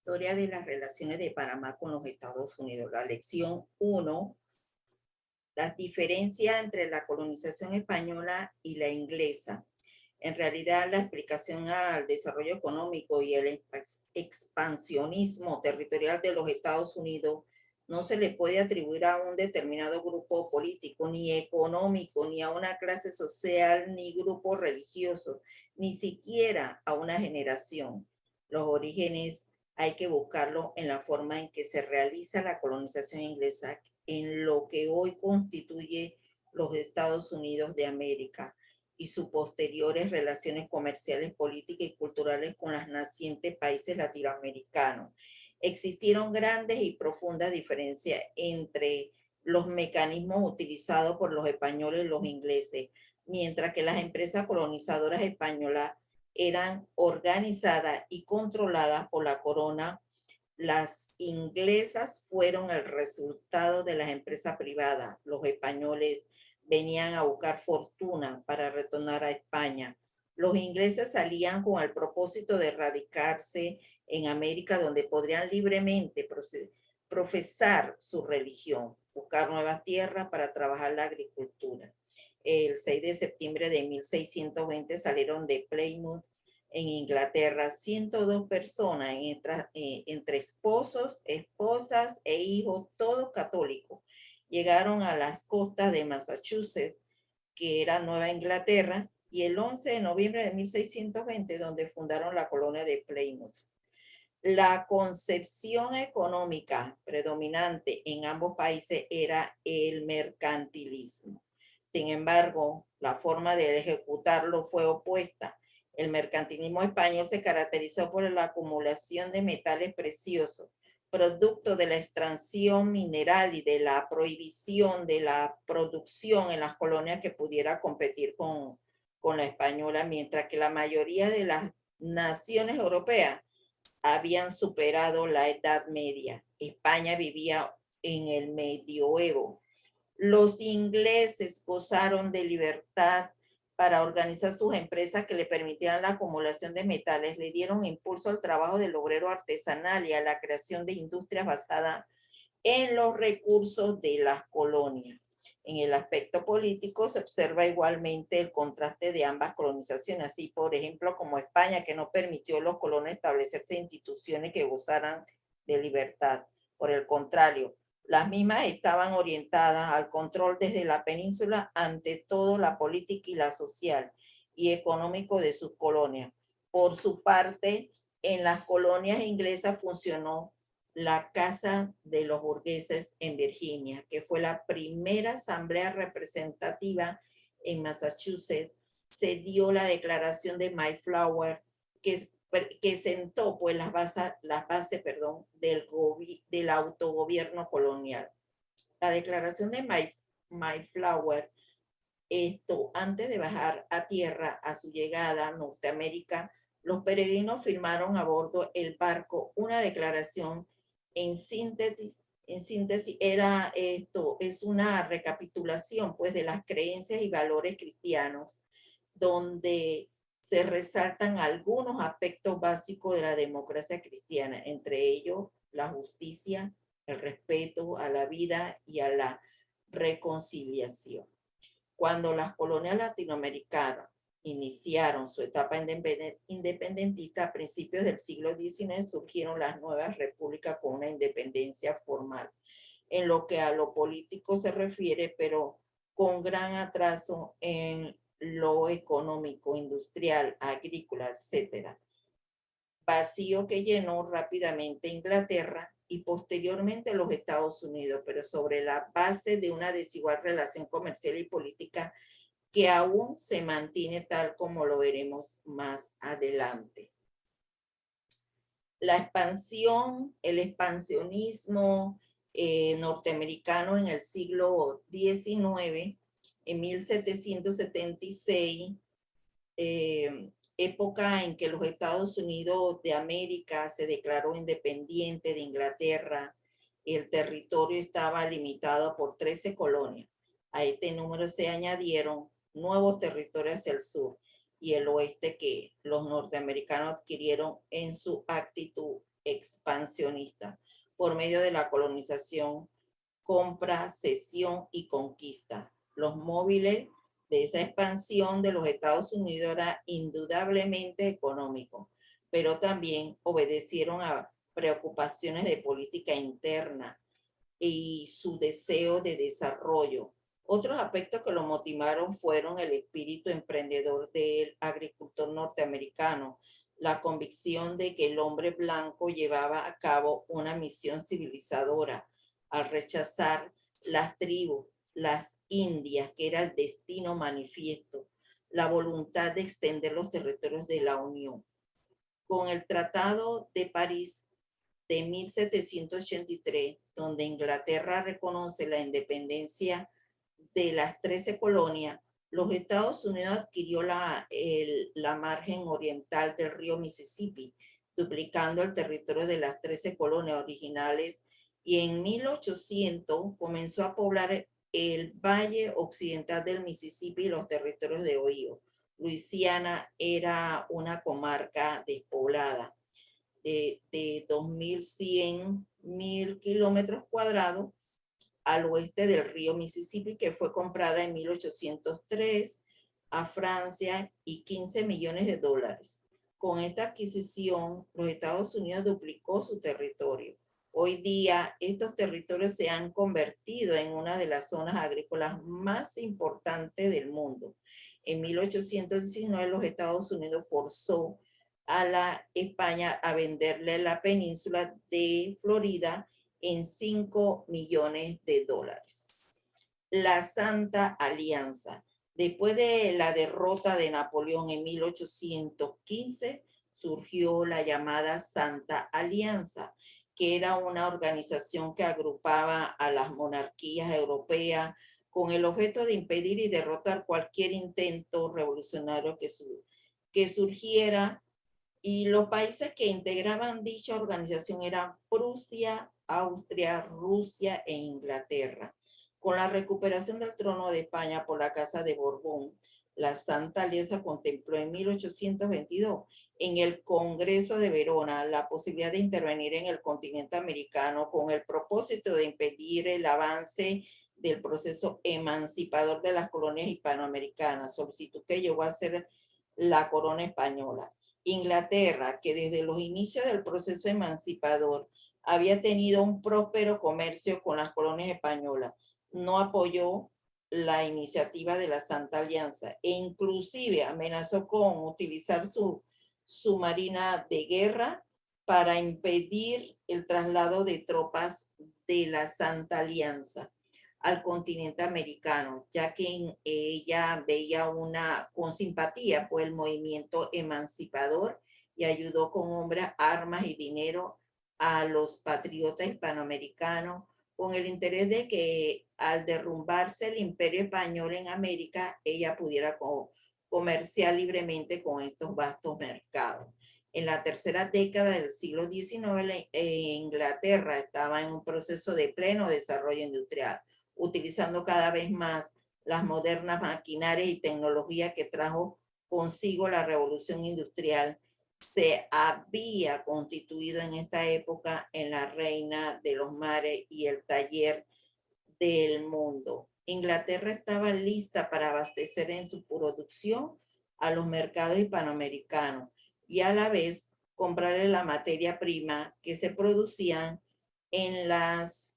Historia de las relaciones de Panamá con los Estados Unidos. La lección uno, las diferencias entre la colonización española y la inglesa. En realidad, la explicación al desarrollo económico y el expansionismo territorial de los Estados Unidos no se le puede atribuir a un determinado grupo político, ni económico, ni a una clase social, ni grupo religioso, ni siquiera a una generación. Los orígenes hay que buscarlo en la forma en que se realiza la colonización inglesa en lo que hoy constituye los Estados Unidos de América y sus posteriores relaciones comerciales, políticas y culturales con los nacientes países latinoamericanos. Existieron grandes y profundas diferencias entre los mecanismos utilizados por los españoles y los ingleses, mientras que las empresas colonizadoras españolas eran organizadas y controladas por la corona. Las inglesas fueron el resultado de las empresas privadas. Los españoles venían a buscar fortuna para retornar a España. Los ingleses salían con el propósito de radicarse en América, donde podrían libremente profesar su religión, buscar nuevas tierras para trabajar la agricultura. El 6 de septiembre de 1620 salieron de Plymouth en Inglaterra 102 personas entre esposos, esposas e hijos, todos católicos. Llegaron a las costas de Massachusetts, que era Nueva Inglaterra, y el 11 de noviembre de 1620, donde fundaron la colonia de Plymouth. La concepción económica predominante en ambos países era el mercantilismo. Sin embargo, la forma de ejecutarlo fue opuesta. El mercantilismo español se caracterizó por la acumulación de metales preciosos, producto de la extracción mineral y de la prohibición de la producción en las colonias que pudiera competir con la española, mientras que la mayoría de las naciones europeas habían superado la Edad Media. España vivía en el medioevo. Los ingleses gozaron de libertad para organizar sus empresas que le permitieran la acumulación de metales, le dieron impulso al trabajo del obrero artesanal y a la creación de industrias basadas en los recursos de las colonias. En el aspecto político se observa igualmente el contraste de ambas colonizaciones, así por ejemplo como España, que no permitió a los colonos establecerse instituciones que gozaran de libertad. Por el contrario, las mismas estaban orientadas al control desde la península, ante todo la política y la social y económico de sus colonias. Por su parte, en las colonias inglesas funcionó la Casa de los Burgueses en Virginia, que fue la primera asamblea representativa en Massachusetts. Se dio la declaración de Mayflower, que sentó pues las bases del autogobierno colonial. La declaración de Mayflower, antes de bajar a tierra a su llegada a Norteamérica, los peregrinos firmaron a bordo el barco una declaración. En síntesis es una recapitulación pues de las creencias y valores cristianos, donde se resaltan algunos aspectos básicos de la democracia cristiana, entre ellos la justicia, el respeto a la vida y a la reconciliación. Cuando las colonias latinoamericanas iniciaron su etapa independentista a principios del siglo XIX, surgieron las nuevas repúblicas con una independencia formal en lo que a lo político se refiere, pero con gran atraso en lo económico, industrial, agrícola, etcétera. Vacío que llenó rápidamente Inglaterra y posteriormente los Estados Unidos, pero sobre la base de una desigual relación comercial y política que aún se mantiene tal como lo veremos más adelante. La expansión, el expansionismo norteamericano en el siglo XIX, en 1776, época en que los Estados Unidos de América se declaró independiente de Inglaterra. El territorio estaba limitado por 13 colonias. A este número se añadieron nuevos territorios hacia el sur y el oeste que los norteamericanos adquirieron en su actitud expansionista por medio de la colonización, compra, cesión y conquista. Los móviles de esa expansión de los Estados Unidos era indudablemente económico, pero también obedecieron a preocupaciones de política interna y su deseo de desarrollo. Otros aspectos que lo motivaron fueron el espíritu emprendedor del agricultor norteamericano, la convicción de que el hombre blanco llevaba a cabo una misión civilizadora al rechazar las tribus, las indias, que era el destino manifiesto, la voluntad de extender los territorios de la Unión. Con el Tratado de París de 1783, donde Inglaterra reconoce la independencia de las 13 colonias, los Estados Unidos adquirió la margen oriental del río Mississippi, duplicando el territorio de las 13 colonias originales, y en 1800 comenzó a poblar el valle occidental del Mississippi y los territorios de Ohio. Luisiana era una comarca despoblada de 2.100.000 kilómetros cuadrados al oeste del río Mississippi, que fue comprada en 1803 a Francia y 15 millones de dólares. Con esta adquisición, los Estados Unidos duplicó su territorio. Hoy día, estos territorios se han convertido en una de las zonas agrícolas más importantes del mundo. En 1819, los Estados Unidos forzó a la España a venderle la península de Florida en 5 millones de dólares. La Santa Alianza. Después de la derrota de Napoleón en 1815, surgió la llamada Santa Alianza, que era una organización que agrupaba a las monarquías europeas con el objeto de impedir y derrotar cualquier intento revolucionario que surgiera, y los países que integraban dicha organización eran Prusia, Austria, Rusia e Inglaterra. Con la recuperación del trono de España por la Casa de Borbón, la Santa Alianza contempló en 1822 en el Congreso de Verona la posibilidad de intervenir en el continente americano con el propósito de impedir el avance del proceso emancipador de las colonias hispanoamericanas, solicitud que llevó a hacer la corona española. Inglaterra, que desde los inicios del proceso emancipador había tenido un próspero comercio con las colonias españolas, no apoyó la iniciativa de la Santa Alianza e inclusive amenazó con utilizar su marina de guerra para impedir el traslado de tropas de la Santa Alianza al continente americano, ya que ella veía con simpatía por el movimiento emancipador y ayudó con hombres, armas y dinero a los patriotas hispanoamericanos con el interés de que al derrumbarse el imperio español en América, ella pudiera comerciar libremente con estos vastos mercados. En la tercera década del siglo XIX, Inglaterra estaba en un proceso de pleno desarrollo industrial, utilizando cada vez más las modernas maquinarias y tecnologías que trajo consigo la revolución industrial. Se había constituido en esta época en la reina de los mares y el taller del mundo. Inglaterra estaba lista para abastecer en su producción a los mercados hispanoamericanos y a la vez comprarle la materia prima que se producían en las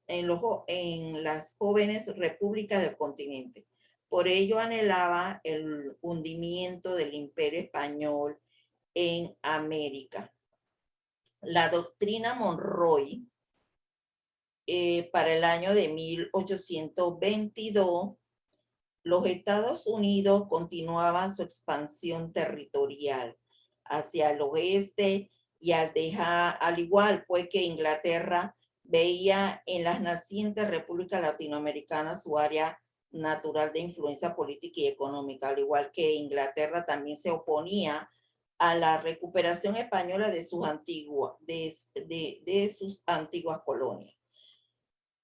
jóvenes repúblicas del continente. Por ello anhelaba el hundimiento del imperio español en América. La doctrina Monroe para el año de 1822, los Estados Unidos continuaban su expansión territorial hacia el oeste y al igual pues que Inglaterra veía en las nacientes repúblicas latinoamericanas su área natural de influencia política y económica, al igual que Inglaterra también se oponía a la recuperación española de sus antiguas colonias.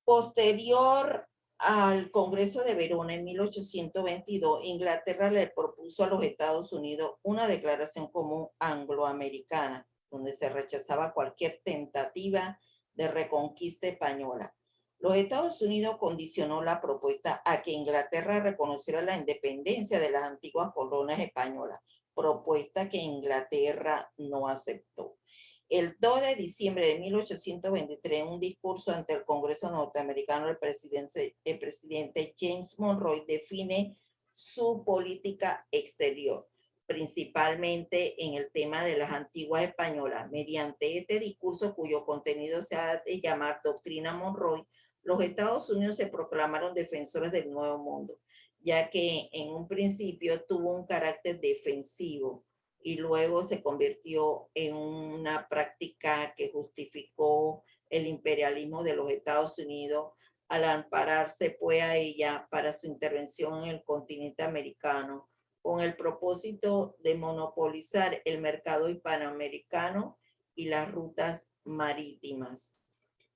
Posterior al Congreso de Verona en 1822, Inglaterra le propuso a los Estados Unidos una declaración común angloamericana donde se rechazaba cualquier tentativa de reconquista española. Los Estados Unidos condicionó la propuesta a que Inglaterra reconociera la independencia de las antiguas colonias españolas, propuesta que Inglaterra no aceptó. El 2 de diciembre de 1823, en un discurso ante el Congreso norteamericano, el presidente James Monroe define su política exterior, principalmente en el tema de las antiguas españolas. Mediante este discurso, cuyo contenido se ha de llamar Doctrina Monroe, los Estados Unidos se proclamaron defensores del Nuevo Mundo, ya que en un principio tuvo un carácter defensivo y luego se convirtió en una práctica que justificó el imperialismo de los Estados Unidos al ampararse pues a ella para su intervención en el continente americano con el propósito de monopolizar el mercado hispanoamericano y las rutas marítimas.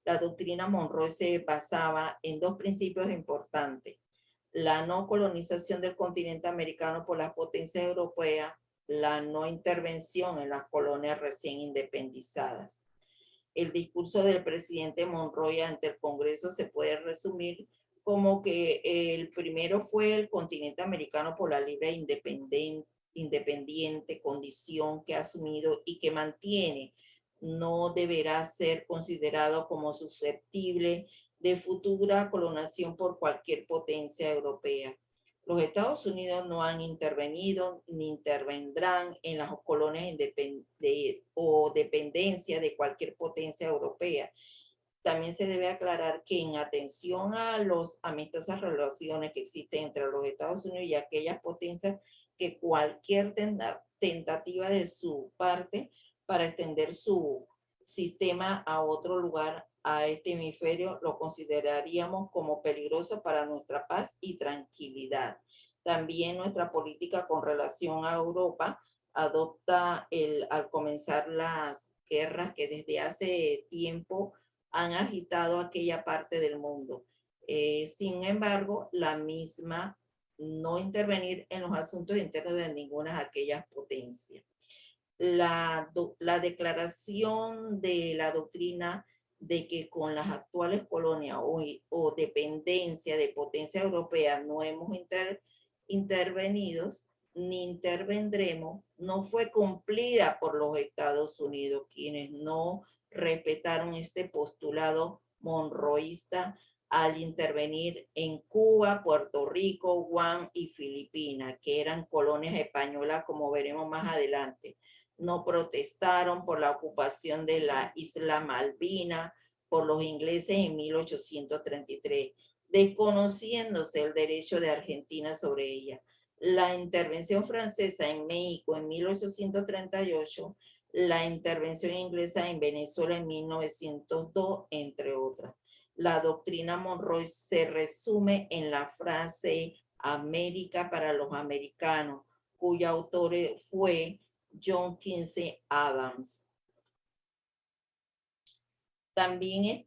La doctrina Monroe se basaba en dos principios importantes: la no colonización del continente americano por las potencias europeas, la no intervención en las colonias recién independizadas. El discurso del presidente Monroe ante el Congreso se puede resumir como que el primero fue el continente americano por la libre independiente condición que ha asumido y que mantiene, no deberá ser considerado como susceptible de futura colonación por cualquier potencia europea. Los Estados Unidos no han intervenido ni intervendrán en las colonias o dependencia de cualquier potencia europea. También se debe aclarar que en atención a las amistosas relaciones que existen entre los Estados Unidos y aquellas potencias, que cualquier tentativa de su parte para extender su sistema a otro lugar, a este hemisferio, lo consideraríamos como peligroso para nuestra paz y tranquilidad. También nuestra política con relación a Europa adopta al comenzar las guerras que desde hace tiempo han agitado aquella parte del mundo. Sin embargo, la misma no intervenir en los asuntos internos de ninguna de aquellas potencias. La declaración de la doctrina de que con las actuales colonias o dependencia de potencia europea no hemos intervenido ni intervendremos, no fue cumplida por los Estados Unidos, quienes no respetaron este postulado monroísta al intervenir en Cuba, Puerto Rico, Guam y Filipinas, que eran colonias españolas, como veremos más adelante. No protestaron por la ocupación de la isla Malvina por los ingleses en 1833, desconociéndose el derecho de Argentina sobre ella. La intervención francesa en México en 1838, la intervención inglesa en Venezuela en 1902, entre otras. La doctrina Monroe se resume en la frase América para los americanos, cuyo autor fue John Quincy Adams. También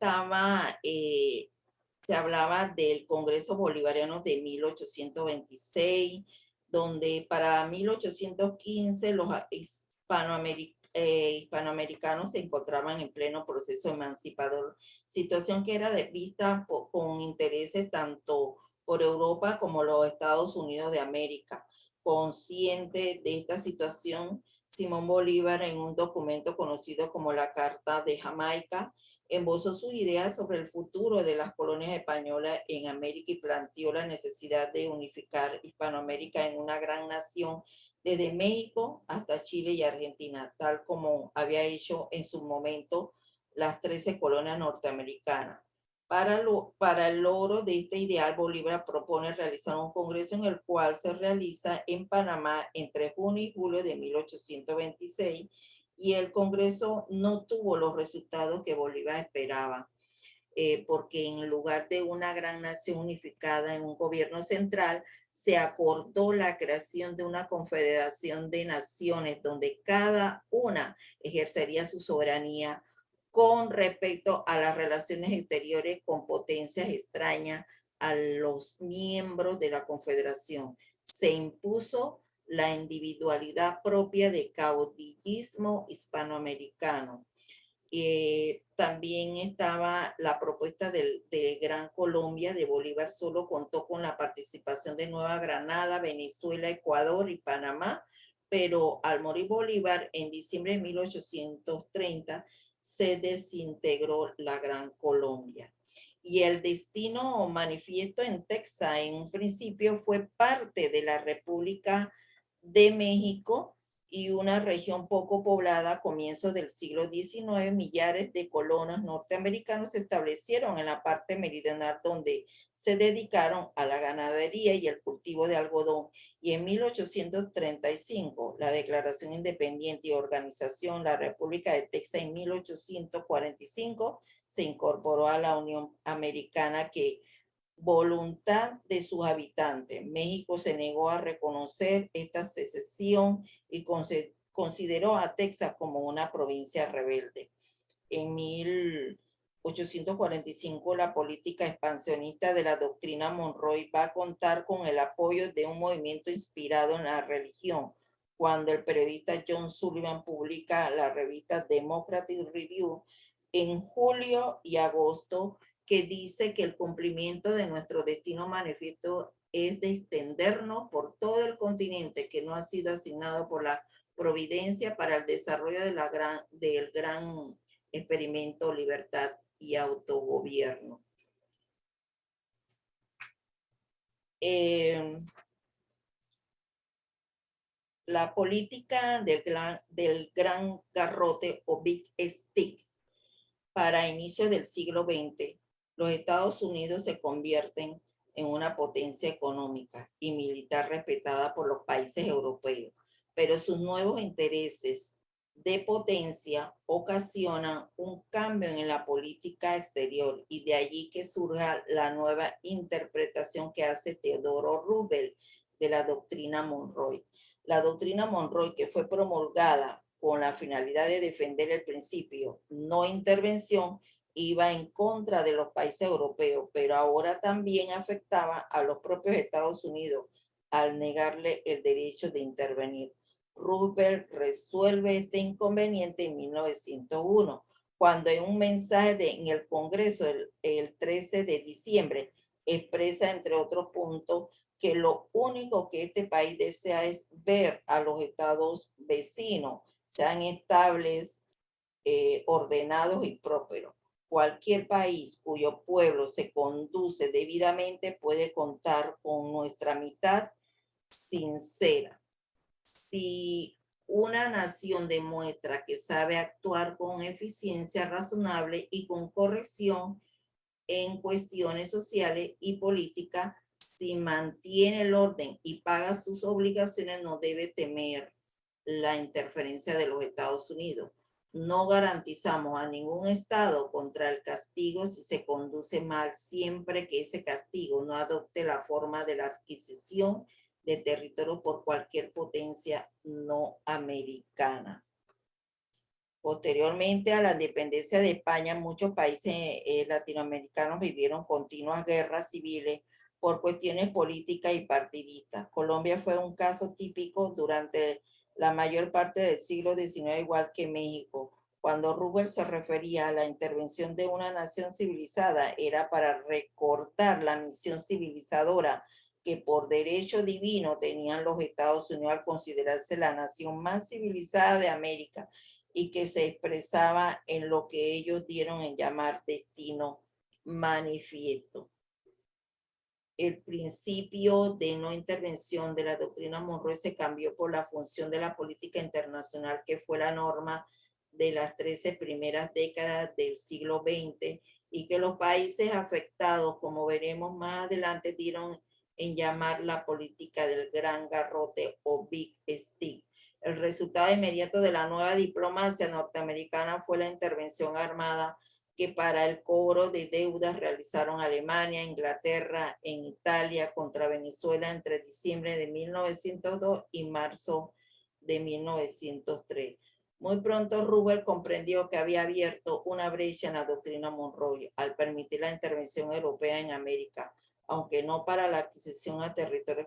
se hablaba del Congreso Bolivariano de 1826, donde para 1815 los hispanoamericanos se encontraban en pleno proceso emancipador, situación que era vista con intereses tanto por Europa como los Estados Unidos de América. Consciente de esta situación, Simón Bolívar, en un documento conocido como la Carta de Jamaica, esbozó sus ideas sobre el futuro de las colonias españolas en América y planteó la necesidad de unificar Hispanoamérica en una gran nación desde México hasta Chile y Argentina, tal como había hecho en su momento las 13 colonias norteamericanas. Para el logro de este ideal, Bolívar propone realizar un congreso en el cual se realiza en Panamá entre junio y julio de 1826, y el congreso no tuvo los resultados que Bolívar esperaba, porque en lugar de una gran nación unificada en un gobierno central, se acordó la creación de una confederación de naciones donde cada una ejercería su soberanía con respecto a las relaciones exteriores con potencias extrañas a los miembros de la confederación. Se impuso la individualidad propia de caudillismo hispanoamericano. También estaba la propuesta de Gran Colombia de Bolívar, solo contó con la participación de Nueva Granada, Venezuela, Ecuador y Panamá, pero al morir Bolívar en diciembre de 1830 se desintegró la Gran Colombia. Y el destino manifiesto en Texas en un principio fue parte de la República de México y una región poco poblada a comienzos del siglo XIX. Millares de colonos norteamericanos se establecieron en la parte meridional, donde se dedicaron a la ganadería y el cultivo de algodón. Y en 1835, la Declaración Independiente y Organización, la República de Texas, en 1845, se incorporó a la Unión Americana, que voluntad de sus habitantes. México se negó a reconocer esta secesión y consideró a Texas como una provincia rebelde. En 1845, la política expansionista de la doctrina Monroe va a contar con el apoyo de un movimiento inspirado en la religión. Cuando el periodista John Sullivan publica la revista Democratic Review en julio y agosto, que dice que el cumplimiento de nuestro destino manifiesto es de extendernos por todo el continente que no ha sido asignado por la providencia para el desarrollo del gran experimento libertad y autogobierno. La política del gran garrote o Big Stick. Para inicios del siglo XX, los Estados Unidos se convierten en una potencia económica y militar respetada por los países europeos, pero sus nuevos intereses de potencia ocasionan un cambio en la política exterior, y de allí que surja la nueva interpretación que hace Teodoro Roosevelt de la doctrina Monroe. La doctrina Monroe, que fue promulgada con la finalidad de defender el principio no intervención, iba en contra de los países europeos, pero ahora también afectaba a los propios Estados Unidos al negarle el derecho de intervenir. Roosevelt resuelve este inconveniente en 1901, cuando en un mensaje en el Congreso el 13 de diciembre expresa, entre otros puntos, que lo único que este país desea es ver a los estados vecinos sean estables, ordenados y prósperos. Cualquier país cuyo pueblo se conduce debidamente puede contar con nuestra amistad sincera. Si una nación demuestra que sabe actuar con eficiencia razonable y con corrección en cuestiones sociales y políticas, si mantiene el orden y paga sus obligaciones, no debe temer la interferencia de los Estados Unidos. No garantizamos a ningún Estado contra el castigo si se conduce mal, siempre que ese castigo no adopte la forma de la adquisición de territorio por cualquier potencia no americana. Posteriormente a la independencia de España, muchos países latinoamericanos vivieron continuas guerras civiles por cuestiones políticas y partidistas. Colombia fue un caso típico durante la mayor parte del siglo XIX, igual que México. Cuando Roosevelt se refería a la intervención de una nación civilizada, era para recordar la misión civilizadora que por derecho divino tenían los Estados Unidos al considerarse la nación más civilizada de América, y que se expresaba en lo que ellos dieron en llamar destino manifiesto. El principio de no intervención de la doctrina Monroe se cambió por la función de la política internacional, que fue la norma de las 13 primeras décadas del siglo XX, y que los países afectados, como veremos más adelante, dieron en llamar la política del gran garrote o Big Stick. El resultado inmediato de la nueva diplomacia norteamericana fue la intervención armada que para el cobro de deudas realizaron Alemania, Inglaterra, en Italia contra Venezuela entre diciembre de 1902 y marzo de 1903. Muy pronto Roosevelt comprendió que había abierto una brecha en la doctrina Monroe al permitir la intervención europea en América, aunque no para la adquisición a territorios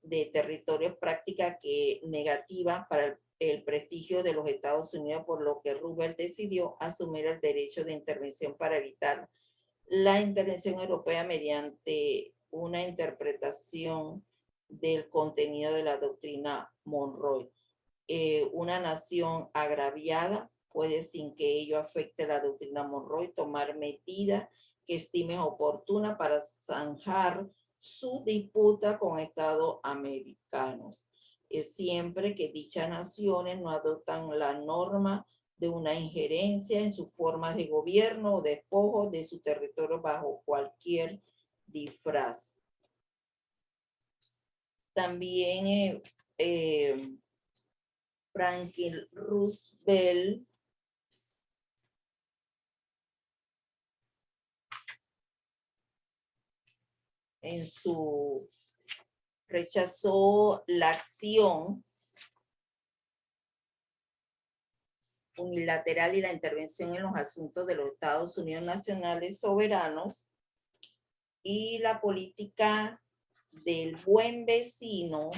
de territorio, práctica que negativa para el prestigio de los Estados Unidos, por lo que Roosevelt decidió asumir el derecho de intervención para evitar la intervención europea mediante una interpretación del contenido de la doctrina Monroe. Una nación agraviada puede, sin que ello afecte la doctrina Monroe, tomar medidas que estime oportuna para zanjar su disputa con Estados americanos, siempre que dichas naciones no adoptan la norma de una injerencia en sus formas de gobierno o despojo de su territorio bajo cualquier disfraz. También Franklin Roosevelt rechazó la acción unilateral y la intervención en los asuntos de los Estados Unidos nacionales soberanos, y la política del buen vecino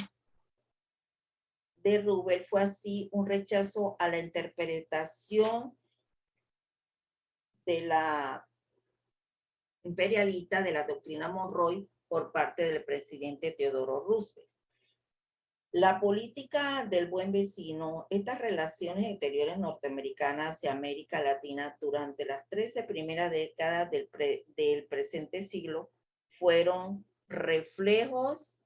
de Roosevelt fue así un rechazo a la interpretación de la imperialista de la doctrina Monroe por parte del presidente Teodoro Roosevelt. La política del buen vecino, estas relaciones exteriores norteamericanas hacia América Latina durante las 13 primeras décadas del presente siglo fueron reflejos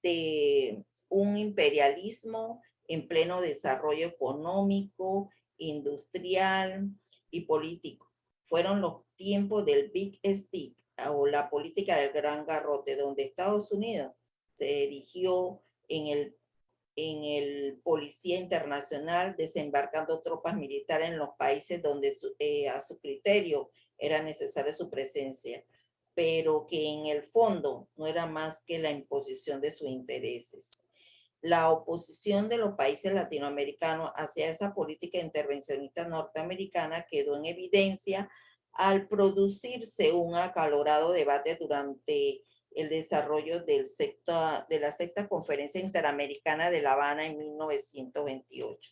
de un imperialismo en pleno desarrollo económico, industrial y político. Fueron los tiempos del Big Stick o la política del gran garrote, donde Estados Unidos se erigió en el policía internacional, desembarcando tropas militares en los países donde a su criterio era necesaria su presencia, pero que en el fondo no era más que la imposición de sus intereses. La oposición de los países latinoamericanos hacia esa política intervencionista norteamericana quedó en evidencia al producirse un acalorado debate durante el desarrollo de la sexta conferencia interamericana de La Habana en 1928,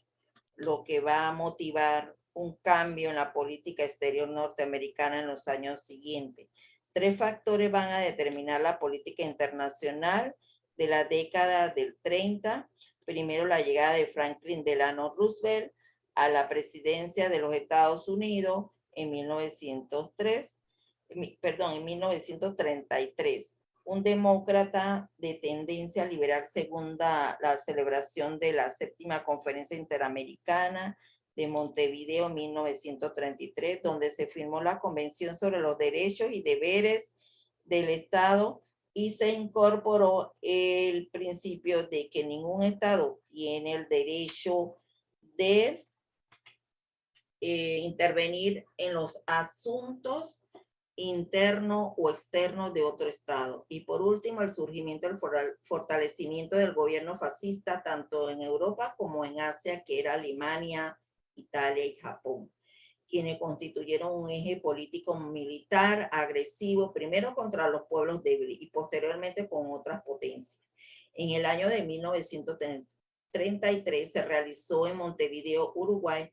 lo que va a motivar un cambio en la política exterior norteamericana en los años siguientes. 3 factores van a determinar la política internacional de la década del 30. Primero, la llegada de Franklin Delano Roosevelt a la presidencia de los Estados Unidos en 1933. Un demócrata de tendencia liberal, según la celebración de la séptima conferencia interamericana de Montevideo 1933, donde se firmó la Convención sobre los Derechos y Deberes del Estado y se incorporó el principio de que ningún Estado tiene el derecho de intervenir en los asuntos interno o externo de otro Estado. Y por último, el surgimiento, el fortalecimiento del gobierno fascista, tanto en Europa como en Asia, que era Alemania, Italia y Japón, quienes constituyeron un eje político militar agresivo, primero contra los pueblos débiles y posteriormente con otras potencias. En el año de 1933 se realizó en Montevideo, Uruguay,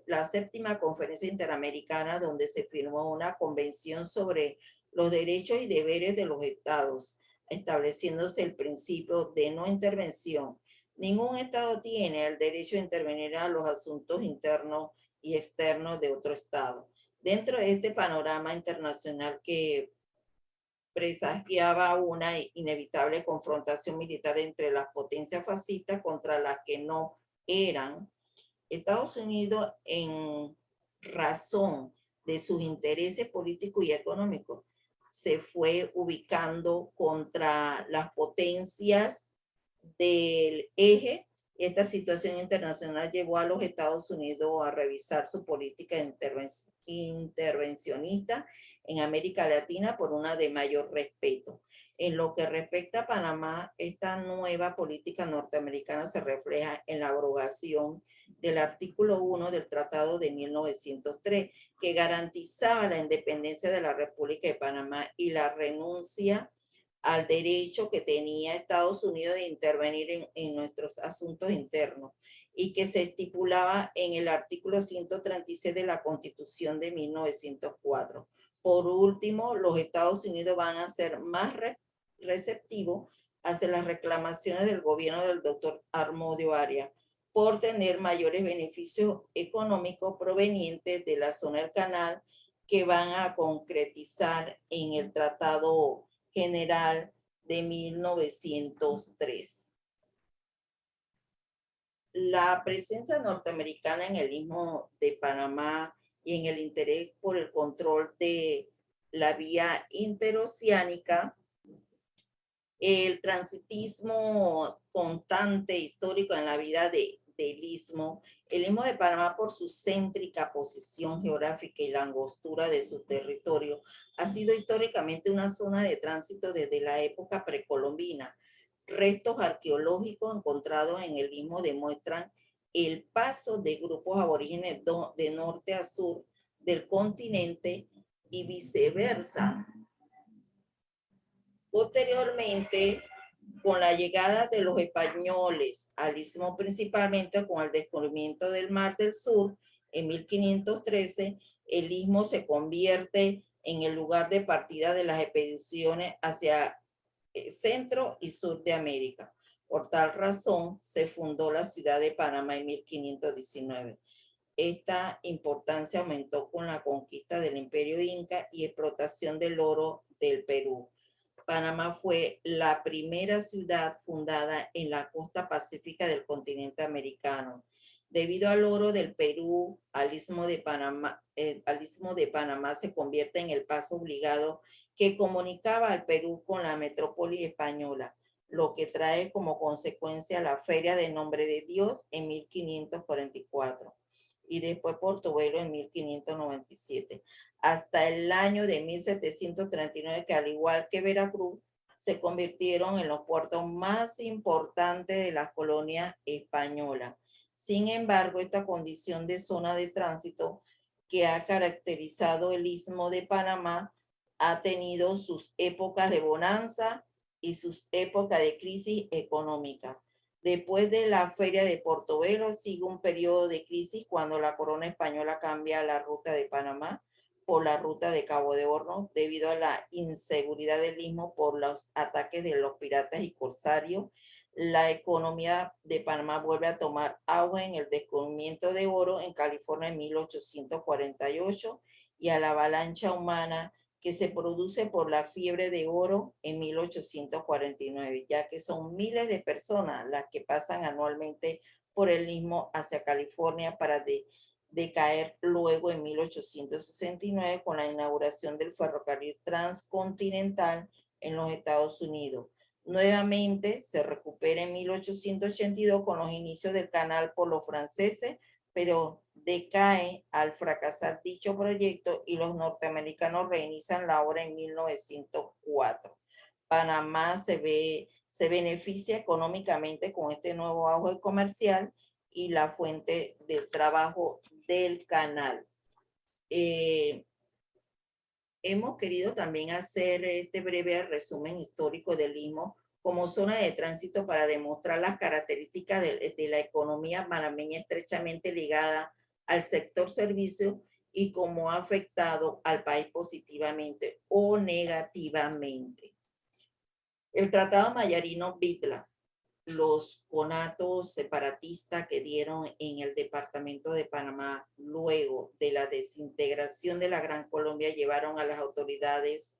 la séptima conferencia interamericana, donde se firmó una convención sobre los derechos y deberes de los estados, estableciéndose el principio de no intervención. Ningún estado tiene el derecho de intervenir a los asuntos internos y externos de otro estado. Dentro de este panorama internacional que presagiaba una inevitable confrontación militar entre las potencias fascistas contra las que no eran, Estados Unidos, en razón de sus intereses políticos y económicos, se fue ubicando contra las potencias del eje. Esta situación internacional llevó a los Estados Unidos a revisar su política intervencionista en América Latina por una de mayor respeto. En lo que respecta a Panamá, esta nueva política norteamericana se refleja en la abrogación del artículo 1 del Tratado de 1903, que garantizaba la independencia de la República de Panamá y la renuncia al derecho que tenía Estados Unidos de intervenir en nuestros asuntos internos y que se estipulaba en el artículo 136 de la Constitución de 1904. Por último, los Estados Unidos van a ser más receptivos hacia las reclamaciones del gobierno del doctor Harmodio Arias por tener mayores beneficios económicos provenientes de la zona del canal que van a concretizar en el Tratado General de 1903. La presencia norteamericana en el Istmo de Panamá y en el interés por el control de la vía interoceánica, el transitismo constante histórico en la vida del Istmo, el Istmo de Panamá por su céntrica posición geográfica y la angostura de su territorio, ha sido históricamente una zona de tránsito desde la época precolombina. Restos arqueológicos encontrados en el Istmo demuestran el paso de grupos aborígenes de norte a sur del continente y viceversa. Posteriormente, con la llegada de los españoles al Istmo, principalmente con el descubrimiento del Mar del Sur en 1513, el Istmo se convierte en el lugar de partida de las expediciones hacia centro y sur de América. Por tal razón, se fundó la ciudad de Panamá en 1519. Esta importancia aumentó con la conquista del Imperio Inca y explotación del oro del Perú. Panamá fue la primera ciudad fundada en la costa pacífica del continente americano. Debido al oro del Perú, al Istmo de Panamá se convierte en el paso obligado que comunicaba al Perú con la metrópoli española, lo que trae como consecuencia la Feria de Nombre de Dios en 1544 y después Portobelo en 1597, hasta el año de 1739, que al igual que Veracruz, se convirtieron en los puertos más importantes de las colonias españolas. Sin embargo, esta condición de zona de tránsito que ha caracterizado el Istmo de Panamá ha tenido sus épocas de bonanza y sus épocas de crisis económica. Después de la feria de Portobelo sigue un periodo de crisis cuando la corona española cambia la ruta de Panamá por la ruta de Cabo de Hornos debido a la inseguridad del Istmo por los ataques de los piratas y corsarios. La economía de Panamá vuelve a tomar auge en el descubrimiento de oro en California en 1848 y a la avalancha humana que se produce por la fiebre de oro en 1849, ya que son miles de personas las que pasan anualmente por el Istmo hacia California para decaer luego en 1869 con la inauguración del ferrocarril transcontinental en los Estados Unidos. Nuevamente se recupera en 1882 con los inicios del canal por los franceses, pero decae al fracasar dicho proyecto y los norteamericanos reinician la obra en 1904. Panamá se beneficia económicamente con este nuevo auge comercial y la fuente del trabajo del canal. Hemos querido también hacer este breve resumen histórico del Istmo como zona de tránsito para demostrar las características de la economía panameña estrechamente ligada al sector servicio y cómo ha afectado al país positivamente o negativamente. El Tratado Mayarino-Bitla, los conatos separatistas que dieron en el departamento de Panamá luego de la desintegración de la Gran Colombia llevaron a las autoridades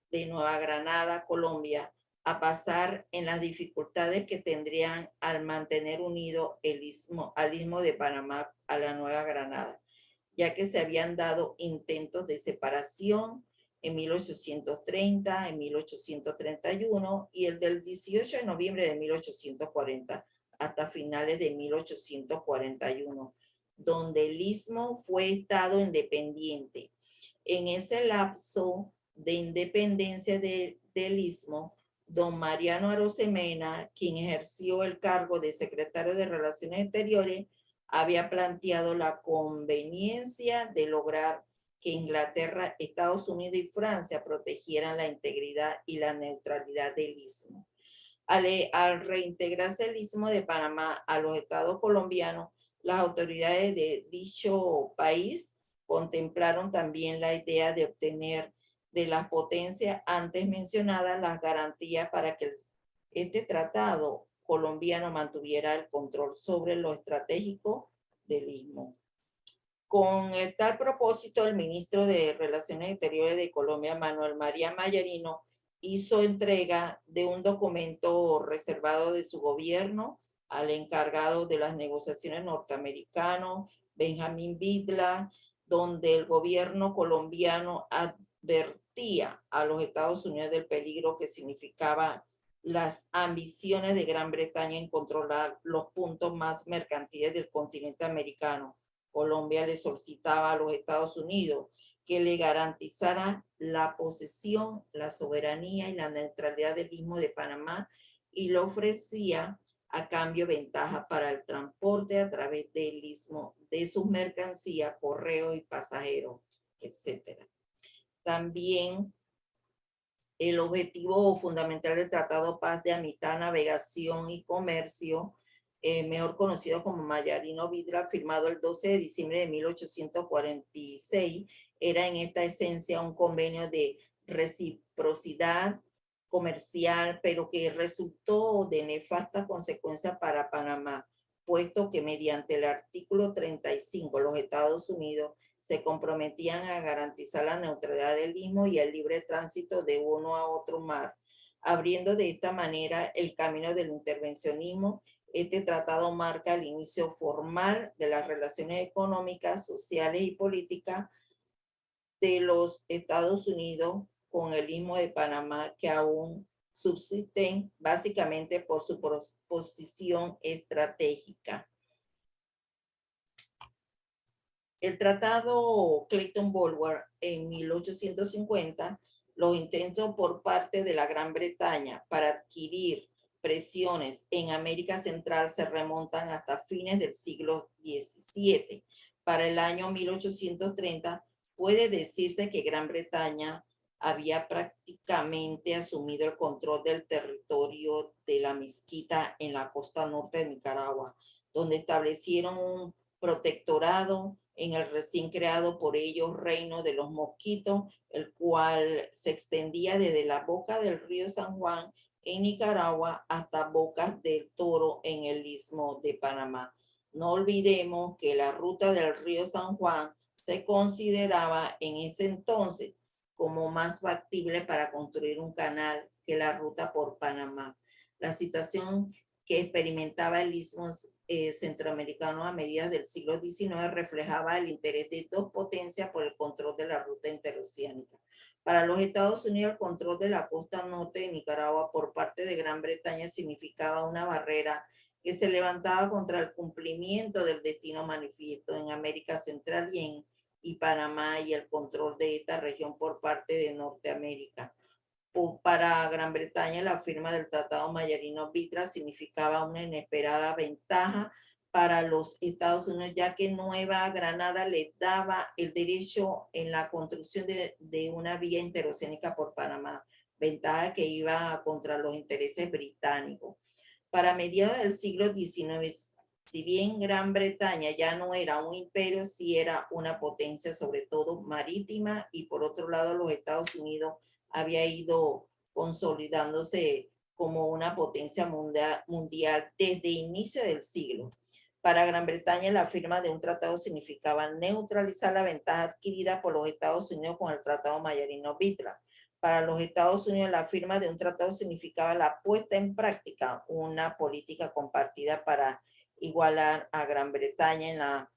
de Nueva Granada, Colombia, a pasar en las dificultades que tendrían al mantener unido al Istmo de Panamá a la Nueva Granada, ya que se habían dado intentos de separación en 1830, en 1831 y el del 18 de noviembre de 1840 hasta finales de 1841, donde el Istmo fue estado independiente. En ese lapso de independencia del Istmo, don Mariano Arosemena, quien ejerció el cargo de secretario de Relaciones Exteriores, había planteado la conveniencia de lograr que Inglaterra, Estados Unidos y Francia protegieran la integridad y la neutralidad del istmo. Al reintegrarse el istmo de Panamá a los estados colombianos, las autoridades de dicho país contemplaron también la idea de obtener de las potencias antes mencionadas las garantías para que este tratado colombiano mantuviera el control sobre lo estratégico del istmo. Con el tal propósito, el ministro de Relaciones Exteriores de Colombia, Manuel María Mayarino, hizo entrega de un documento reservado de su gobierno al encargado de las negociaciones norteamericano, Benjamín Vidla, donde el gobierno colombiano advertía a los Estados Unidos del peligro que significaba las ambiciones de Gran Bretaña en controlar los puntos más mercantiles del continente americano. Colombia le solicitaba a los Estados Unidos que le garantizara la posesión, la soberanía y la neutralidad del istmo de Panamá y le ofrecía a cambio ventaja para el transporte a través del istmo de sus mercancías, correo y pasajeros, etc. También el objetivo fundamental del Tratado Paz de Amistad, Navegación y Comercio, mejor conocido como Mayarino-Vidra, firmado el 12 de diciembre de 1846, era en esta esencia un convenio de reciprocidad comercial, pero que resultó de nefasta consecuencia para Panamá, puesto que mediante el artículo 35 los Estados Unidos se comprometían a garantizar la neutralidad del istmo y el libre tránsito de uno a otro mar, abriendo de esta manera el camino del intervencionismo. Este tratado marca el inicio formal de las relaciones económicas, sociales y políticas de los Estados Unidos con el istmo de Panamá, que aún subsisten básicamente por su posición estratégica. El tratado Clayton-Bolwer en 1850, los intentos por parte de la Gran Bretaña para adquirir presiones en América Central se remontan hasta fines del siglo XVII. Para el año 1830 puede decirse que Gran Bretaña había prácticamente asumido el control del territorio de la Mezquita en la costa norte de Nicaragua, donde establecieron un protectorado en el recién creado por ellos Reino de los Mosquitos, el cual se extendía desde la boca del río San Juan en Nicaragua hasta Bocas del Toro en el Istmo de Panamá. No olvidemos que la ruta del río San Juan se consideraba en ese entonces como más factible para construir un canal que la ruta por Panamá. La situación que experimentaba el istmo centroamericano a mediados del siglo XIX reflejaba el interés de dos potencias por el control de la ruta interoceánica. Para los Estados Unidos, el control de la costa norte de Nicaragua por parte de Gran Bretaña significaba una barrera que se levantaba contra el cumplimiento del destino manifiesto en América Central y Panamá y el control de esta región por parte de Norteamérica. Para Gran Bretaña, la firma del Tratado Mayarino-Vidra significaba una inesperada ventaja para los Estados Unidos, ya que Nueva Granada les daba el derecho en la construcción de una vía interoceánica por Panamá, ventaja que iba contra los intereses británicos. Para mediados del siglo XIX, si bien Gran Bretaña ya no era un imperio, sí era una potencia, sobre todo marítima, y por otro lado los Estados Unidos había ido consolidándose como una potencia mundial desde inicio del siglo. Para Gran Bretaña, la firma de un tratado significaba neutralizar la ventaja adquirida por los Estados Unidos con el Tratado Mayarino-Vidra. Para los Estados Unidos, la firma de un tratado significaba la puesta en práctica una política compartida para igualar a Gran Bretaña en la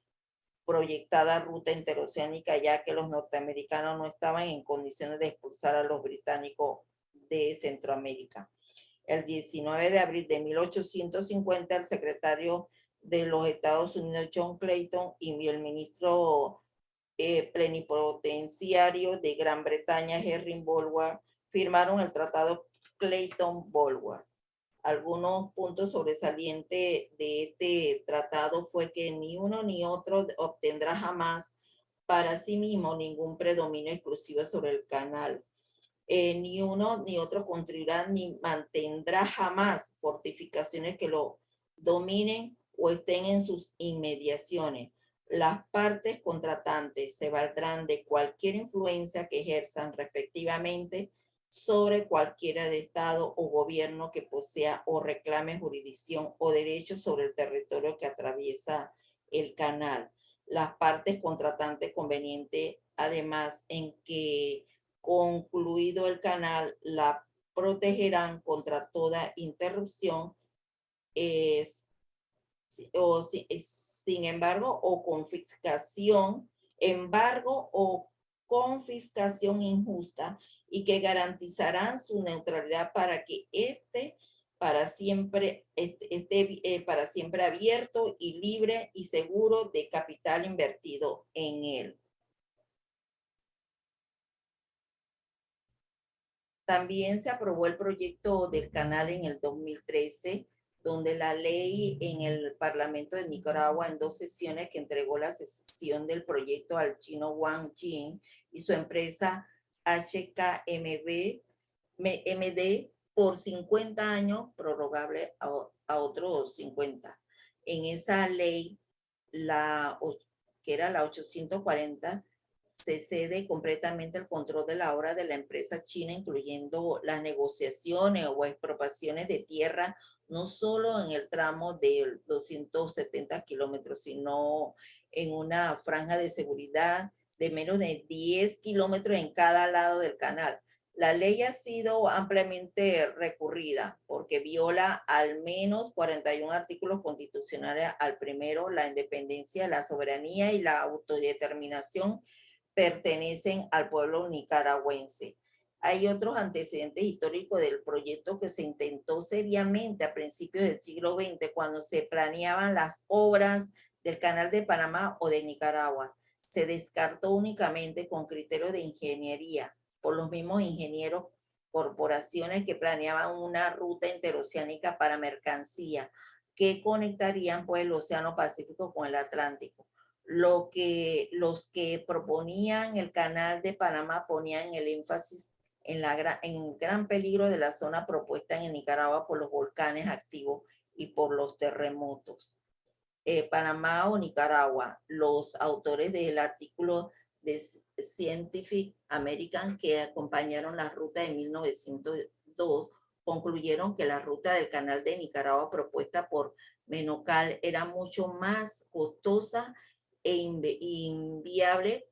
proyectada ruta interoceánica, ya que los norteamericanos no estaban en condiciones de expulsar a los británicos de Centroamérica. El 19 de abril de 1850, el secretario de los Estados Unidos, John Clayton, y el ministro plenipotenciario de Gran Bretaña, Henry Bolwer, firmaron el tratado Clayton-Bolwer. Algunos puntos sobresalientes de este tratado fue que ni uno ni otro obtendrá jamás para sí mismo ningún predominio exclusivo sobre el canal. Ni uno ni otro construirá ni mantendrá jamás fortificaciones que lo dominen o estén en sus inmediaciones. Las partes contratantes se valdrán de cualquier influencia que ejerzan respectivamente sobre cualquiera de Estado o gobierno que posea o reclame jurisdicción o derecho sobre el territorio que atraviesa el canal. Las partes contratantes conveniente, además, en que concluido el canal, la protegerán contra toda interrupción, o sin embargo, o confiscación, embargo o confiscación injusta, y que garantizarán su neutralidad para que para siempre esté para siempre abierto y libre y seguro de capital invertido en él. También se aprobó el proyecto del canal en el 2013, donde la ley en el Parlamento de Nicaragua en 2 sesiones que entregó la sesión del proyecto al chino Wang Jin y su empresa HKMD por 50 años, prorrogable a otros 50. En esa ley, que era la 840, se cede completamente el control de la obra de la empresa china, incluyendo las negociaciones o expropiaciones de tierra, no solo en el tramo de 270 kilómetros, sino en una franja de seguridad de menos de 10 kilómetros en cada lado del canal. La ley ha sido ampliamente recurrida porque viola al menos 41 artículos constitucionales. Al primero, la independencia, la soberanía y la autodeterminación pertenecen al pueblo nicaragüense. Hay otros antecedentes históricos del proyecto que se intentó seriamente a principios del siglo XX, cuando se planeaban las obras del Canal de Panamá o de Nicaragua. Se descartó únicamente con criterios de ingeniería por los mismos ingenieros, corporaciones que planeaban una ruta interoceánica para mercancía que conectarían pues el Océano Pacífico con el Atlántico. Los que proponían el canal de Panamá ponían el énfasis en gran peligro de la zona propuesta en Nicaragua por los volcanes activos y por los terremotos. Panamá o Nicaragua, los autores del artículo de Scientific American que acompañaron la ruta de 1902 concluyeron que la ruta del canal de Nicaragua propuesta por Menocal era mucho más costosa e inviable.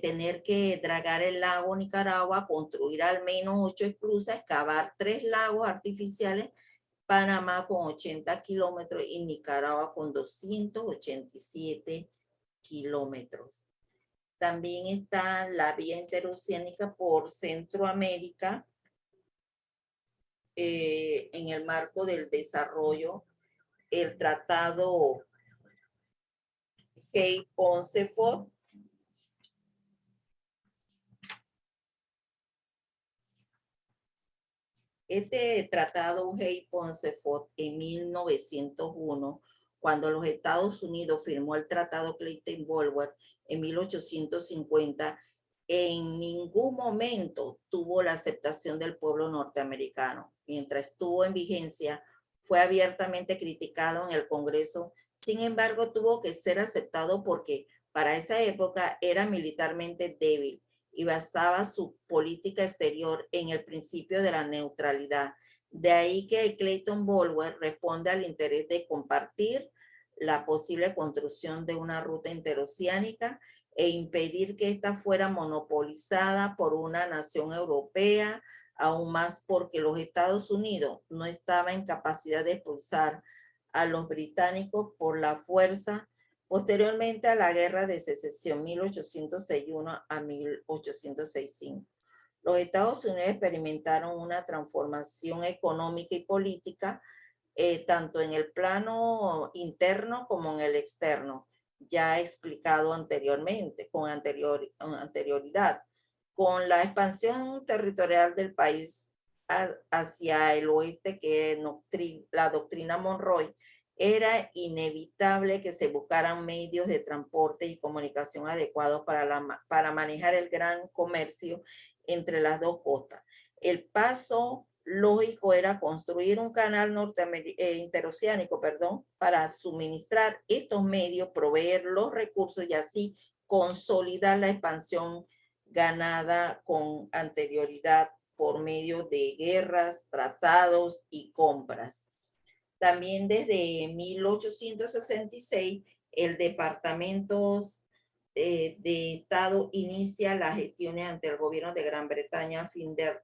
Tener que dragar el lago Nicaragua, construir al menos 8 esclusas, excavar 3 lagos artificiales, Panamá con 80 kilómetros y Nicaragua con 287 kilómetros. También está la vía interoceánica por Centroamérica, en el marco del desarrollo, el tratado Hay-Ponce-Fort. Este tratado Hay-Ponce-Fort en 1901, cuando los Estados Unidos firmó el tratado Clayton-Bolwer en 1850, en ningún momento tuvo la aceptación del pueblo norteamericano. Mientras estuvo en vigencia, fue abiertamente criticado en el Congreso. Sin embargo, tuvo que ser aceptado porque para esa época era militarmente débil y basaba su política exterior en el principio de la neutralidad. De ahí que Clayton-Bolwer responde al interés de compartir la posible construcción de una ruta interoceánica e impedir que ésta fuera monopolizada por una nación europea, aún más porque los Estados Unidos no estaban en capacidad de expulsar a los británicos por la fuerza. Posteriormente a la Guerra de Secesión 1861 a 1865, los Estados Unidos experimentaron una transformación económica y política, tanto en el plano interno como en el externo, ya explicado anteriormente, con anterioridad. Con la expansión territorial del país hacia el oeste, que la doctrina Monroe era inevitable que se buscaran medios de transporte y comunicación adecuados para manejar el gran comercio entre las dos costas. El paso lógico era construir un canal interoceánico, para suministrar estos medios, proveer los recursos y así consolidar la expansión ganada con anterioridad por medio de guerras, tratados y compras. También desde 1866, el Departamento de Estado inicia las gestiones ante el gobierno de Gran Bretaña a fin de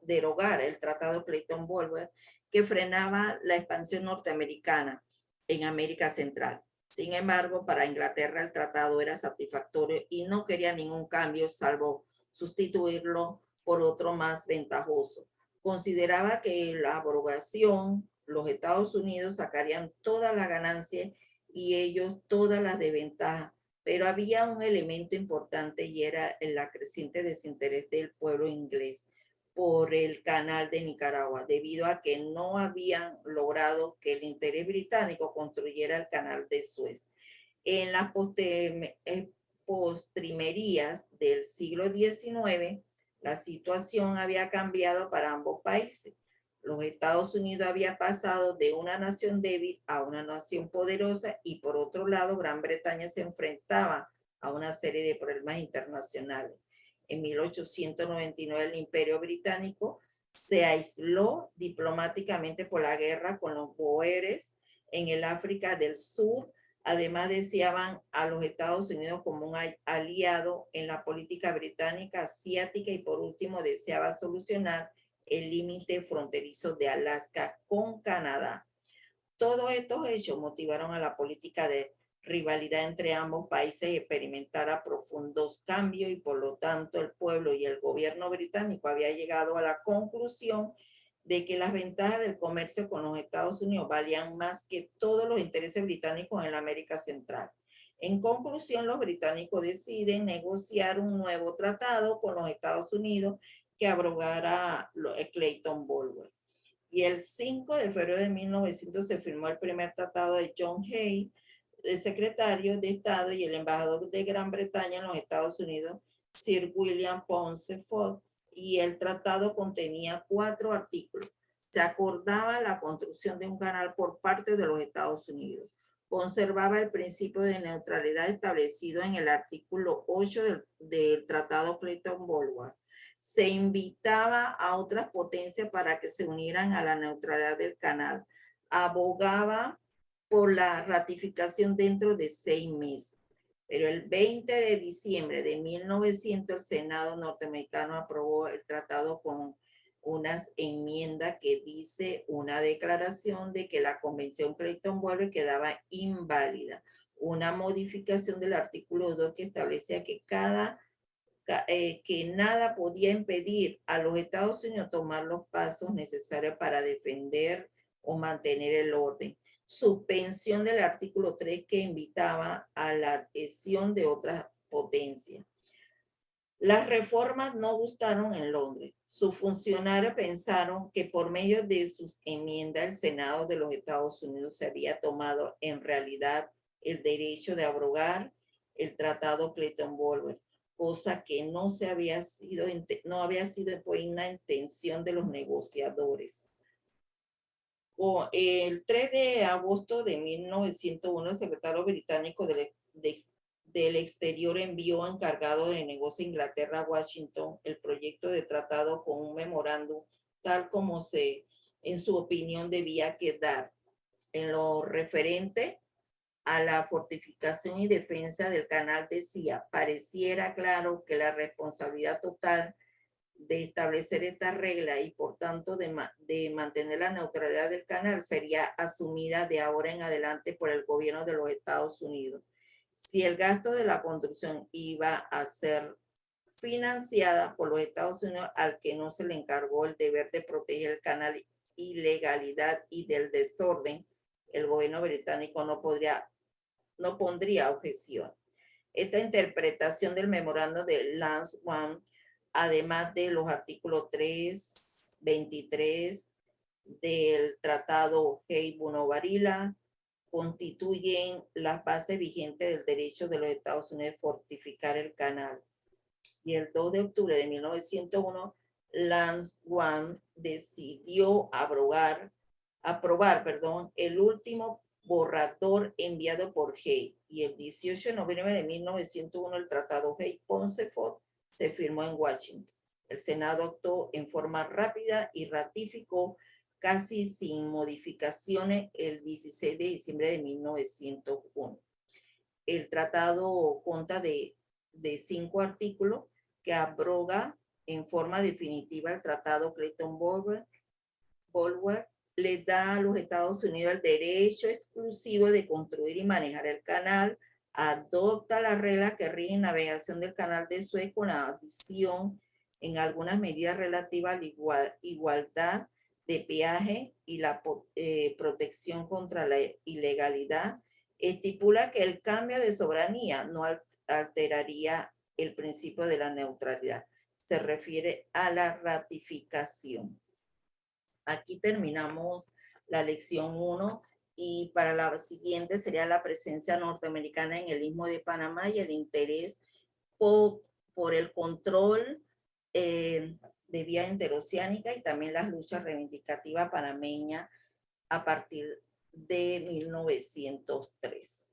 derogar el Tratado Clayton-Bolger que frenaba la expansión norteamericana en América Central. Sin embargo, para Inglaterra el tratado era satisfactorio y no quería ningún cambio salvo sustituirlo por otro más ventajoso. Consideraba que la abrogación, los Estados Unidos sacarían toda la ganancia y ellos todas las desventajas, pero había un elemento importante y era el creciente desinterés del pueblo inglés por el canal de Nicaragua, debido a que no habían logrado que el interés británico construyera el canal de Suez. En las postrimerías del siglo XIX, la situación había cambiado para ambos países. Los Estados Unidos había pasado de una nación débil a una nación poderosa y por otro lado Gran Bretaña se enfrentaba a una serie de problemas internacionales. En 1899 el Imperio Británico se aisló diplomáticamente por la guerra con los boeres en el África del Sur. Además deseaban a los Estados Unidos como un aliado en la política británica, asiática y por último deseaba solucionar el límite fronterizo de Alaska con Canadá. Todos estos hechos motivaron a la política de rivalidad entre ambos países y experimentara profundos cambios y por lo tanto el pueblo y el gobierno británico había llegado a la conclusión de que las ventajas del comercio con los Estados Unidos valían más que todos los intereses británicos en la América Central. En conclusión, los británicos deciden negociar un nuevo tratado con los Estados Unidos que abrogara el Clayton-Bolger. Y el 5 de febrero de 1900 se firmó el primer tratado de John Hay, el secretario de Estado y el embajador de Gran Bretaña en los Estados Unidos, Sir William Ponsonby, y el tratado contenía 4 artículos. Se acordaba la construcción de un canal por parte de los Estados Unidos. Conservaba el principio de neutralidad establecido en el artículo 8 del Tratado Clayton-Bolger. Se invitaba a otras potencias para que se unieran a la neutralidad del canal. Abogaba por la ratificación dentro de 6 meses. Pero el 20 de diciembre de 1900 el Senado norteamericano aprobó el tratado con unas enmiendas que dice una declaración de que la Convención Clayton-Bolger quedaba inválida. Una modificación del artículo 2 que establecía que nada podía impedir a los Estados Unidos tomar los pasos necesarios para defender o mantener el orden. Suspensión del artículo 3 que invitaba a la adhesión de otras potencias. Las reformas no gustaron en Londres. Sus funcionarios pensaron que por medio de sus enmiendas el Senado de los Estados Unidos se había tomado en realidad el derecho de abrogar el Tratado Clayton-Bolger, cosa que no había sido pues, una intención de los negociadores. El 3 de agosto de 1901, el secretario británico del Exterior envió encargado de negocio a Inglaterra a Washington el proyecto de tratado con un memorándum tal como en su opinión, debía quedar. En lo referente a la fortificación y defensa del canal decía, pareciera claro que la responsabilidad total de establecer esta regla y por tanto de mantener la neutralidad del canal sería asumida de ahora en adelante por el gobierno de los Estados Unidos. Si el gasto de la construcción iba a ser financiada por los Estados Unidos, al que no se le encargó el deber de proteger el canal ilegalidad y del desorden, el gobierno británico no pondría objeción. Esta interpretación del memorando de Lansdowne, además de los artículos 3, 23 del Tratado Hay-Buno-Varila, constituyen las bases vigentes del derecho de los Estados Unidos de fortificar el canal. Y el 2 de octubre de 1901, Lance One decidió aprobar, el último borrador enviado por Hay. Y el 18 de noviembre de 1901, el Tratado Hay-Pauncefote se firmó en Washington. El Senado actuó en forma rápida y ratificó casi sin modificaciones el 16 de diciembre de 1901. El tratado consta de 5 artículos que abroga en forma definitiva el tratado Clayton-Bolwer, le da a los Estados Unidos el derecho exclusivo de construir y manejar el canal, adopta las reglas que rigen navegación del canal de Suez con la adición en algunas medidas relativas a la igualdad de peaje y la protección contra la ilegalidad. Estipula que el cambio de soberanía no alteraría el principio de la neutralidad. Se refiere a la ratificación. Aquí terminamos la lección 1 y para la siguiente sería la presencia norteamericana en el Istmo de Panamá y el interés por el control de vía interoceánica y también las luchas reivindicativas panameñas a partir de 1903.